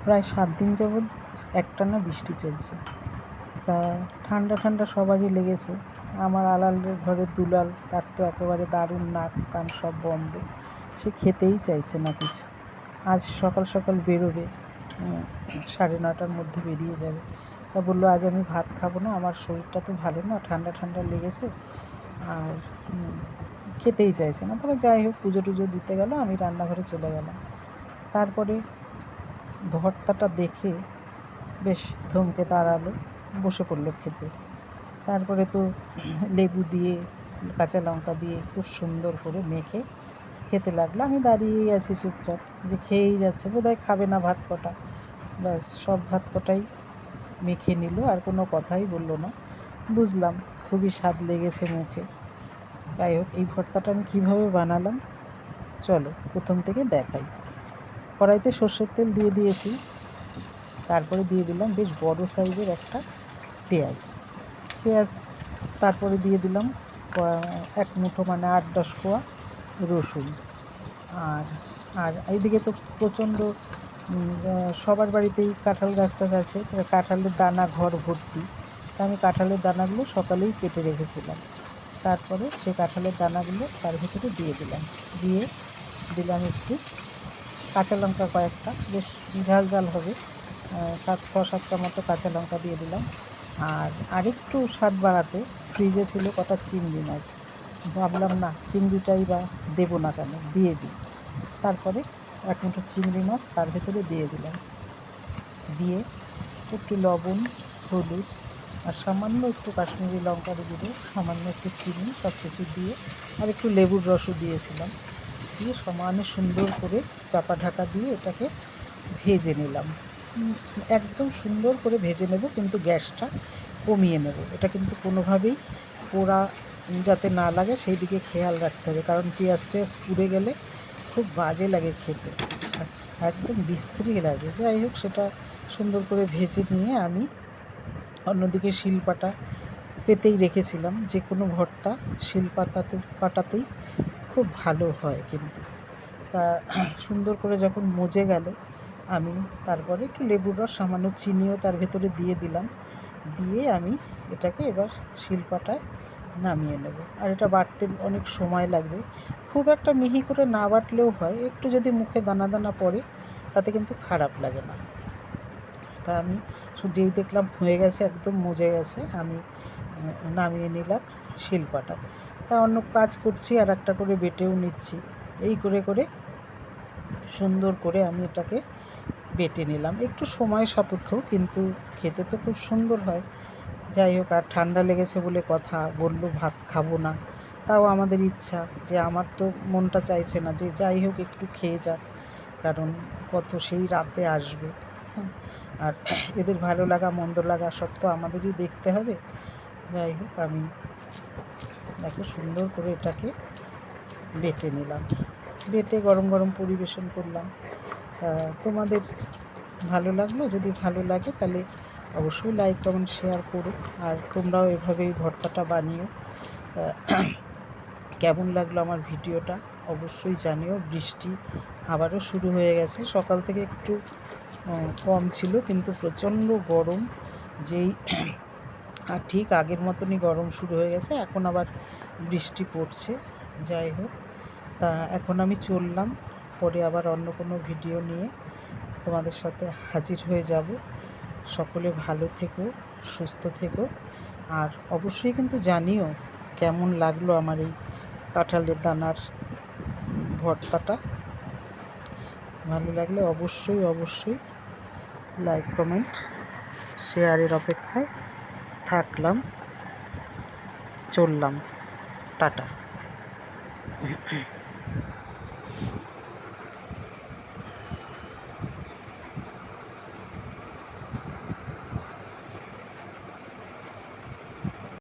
প্রায় 7 দিন যাবৎ একটানা বৃষ্টি চলছে। তা ঠান্ডা ঠান্ডা সবারই লেগেছে। আমার আলালের ঘরে দুলাল, তার তো একেবারে দারুণ নাক কান সব বন্ধ, সে খেতেই চাইছে না কিছু। আজ সকাল সকাল বেরোবে, 9:30টার মধ্যে বেরিয়ে যাবে। তা বললো আজ আমি ভাত খাবো না, আমার শরীরটা তো ভালো না, ঠান্ডা ঠান্ডা লেগেছে, আর খেতেই চাইছে না। তবে যাই হোক, পুজো টুজো দিতে গেল, আমি রান্নাঘরে চলে গেলাম। তারপরে ভর্তাটা দেখে বেশ থমকে দাঁড়ালো, বসে পড়লো খেতে। তারপরে তো লেবু দিয়ে কাঁচা লঙ্কা দিয়ে খুব সুন্দর করে মেখে খেতে লাগলো। আমি দাঁড়িয়েই আছি চুপচাপ, যে খেয়েই যাচ্ছে, বোধহয় খাবে না ভাত কটা। ব্যাস সব ভাত কটাই মেখে নিল, আর কোনো কথাই বললো না। বুঝলাম খুবই স্বাদ লেগেছে মুখে। যাই হোক, এই ভর্তাটা আমি কীভাবে বানালাম চলো প্রথম থেকে দেখাই। কড়াইতে সর্ষের তেল দিয়ে দিয়েছি, তারপরে দিয়ে দিলাম বেশ বড় সাইজের একটা পেঁয়াজ। তারপরে দিয়ে দিলাম এক মুঠো, মানে 8-10 কোয়া রসুন। আর এইদিকে তো প্রচণ্ড সবার বাড়িতেই কাঁঠাল গাছটা আছে, কাঁঠালের দানা ঘর ভর্তি। তা আমি কাঁঠালের দানাগুলো সকালেই কেটে রেখেছিলাম। তারপরে সেই কাঁঠালের দানাগুলো তার ভিতরে দিয়ে দিলাম একটু কাঁচা লঙ্কা, কয়েকটা, বেশ ঝাল ঝাল হবে, 6-7টা মতো কাঁচা লঙ্কা দিয়ে দিলাম। আর আরেকটু স্বাদ বাড়াতে ফ্রিজে ছিল কটা চিংড়ি মাছ, ভাবলাম না চিংড়িটাই বা দেবো না কেন, দিয়ে দিই। তারপরে এক মুঠো চিংড়ি মাছ তার ভেতরে দিয়ে দিলাম, দিয়ে একটু লবণ, হলুদ আর সামান্য একটু কাশ্মীরি লঙ্কার গুঁড়ো, সামান্য একটু চিনি, সব কিছু দিয়ে, আর একটু লেবুর রসও দিয়েছিলাম, দিয়ে সমানে সুন্দর করে চাপা ঢাকা দিয়ে এটাকে ভেজে নিলাম। একদম সুন্দর করে ভেজে নেব, কিন্তু গ্যাসটা কমিয়ে নেব। এটা কিন্তু কোনোভাবেই পোড়া যাতে না লাগে সেই দিকে খেয়াল রাখতে হবে, কারণ পেঁয়াজ টেয়াজ পুড়ে গেলে খুব বাজে লাগে খেতে, একদম বিশ্রী লাগে। যাই হোক, সেটা সুন্দর করে ভেজে নিয়ে আমি অন্যদিকে শিলপাটা পেতেই রেখেছিলাম। যে কোনো ভর্তা পাটাতেই খুব ভালো হয় কিন্তু। তা সুন্দর করে যখন মজে গেল, আমি তারপরে একটু লেবুর রস, সামান্য চিনিও তার ভেতরে দিয়ে দিলাম, দিয়ে আমি এটাকে এবার শিলপাটায় নামিয়ে নেব। আর এটা বাটতে অনেক সময় লাগবে, খুব একটা মিহি করে না বাটলেও হয়, একটু যদি মুখে দানা দানা পড়ে তাতে কিন্তু খারাপ লাগে না। তা আমি যেই দেখলাম হয়ে গেছে, একদম মজে গেছে, আমি নামিয়ে নিলাম শিলপাটা। তা অন্য কাজ করছি, আর একটা করে বেটেও নিচ্ছি। এই করে করে সুন্দর করে আমি এটাকে বেটে নিলাম। একটু সময় সাপেক্ষ, কিন্তু খেতে তো খুব সুন্দর হয়। যাই হোক, আর ঠান্ডা লেগেছে বলে কথা, বললো ভাত খাবো না, তাও আমাদের ইচ্ছা, যে আমার তো মনটা চাইছে না, যে যাই হোক একটু খেয়ে যাক, কারণ কত সেই রাতে আসবে, হ্যাঁ, আর এদের ভালো লাগা মন্দ লাগা সব তো আমাদেরই দেখতে হবে। যাই হোক, আমি দেখো সুন্দর করে এটাকে বেটে নিলাম, বেটে গরম গরম পরিবেশন করলাম। তোমাদের ভালো লাগলো? যদি ভালো লাগে তাহলে অবশ্যই লাইক কমেন্ট শেয়ার করো, আর তোমরাও এভাবেই ভর্তাটা বানিও। কেমন লাগলো আমার ভিডিওটা অবশ্যই জানিও। বৃষ্টি আবারও শুরু হয়ে গেছে, সকাল থেকে একটু কম ছিল, কিন্তু প্রচণ্ড গরম, যেই আর ঠিক আগের মতনই গরম শুরু হয়ে গেছে, এখন আবার বৃষ্টি পড়ছে। যাই হোক, তা এখন আমি চললাম, পরে আবার অন্য কোনো ভিডিও নিয়ে তোমাদের সাথে হাজির হয়ে যাব। সকলে ভালো থেকো, সুস্থ থেকো, আর অবশ্যই কিন্তু জানিও কেমন লাগলো আমার এই কাঁঠালের দানার ভর্তাটা। ভালো লাগলে অবশ্যই লাইক কমেন্ট শেয়ারের অপেক্ষায় থাকলাম। চললাম, টাটা।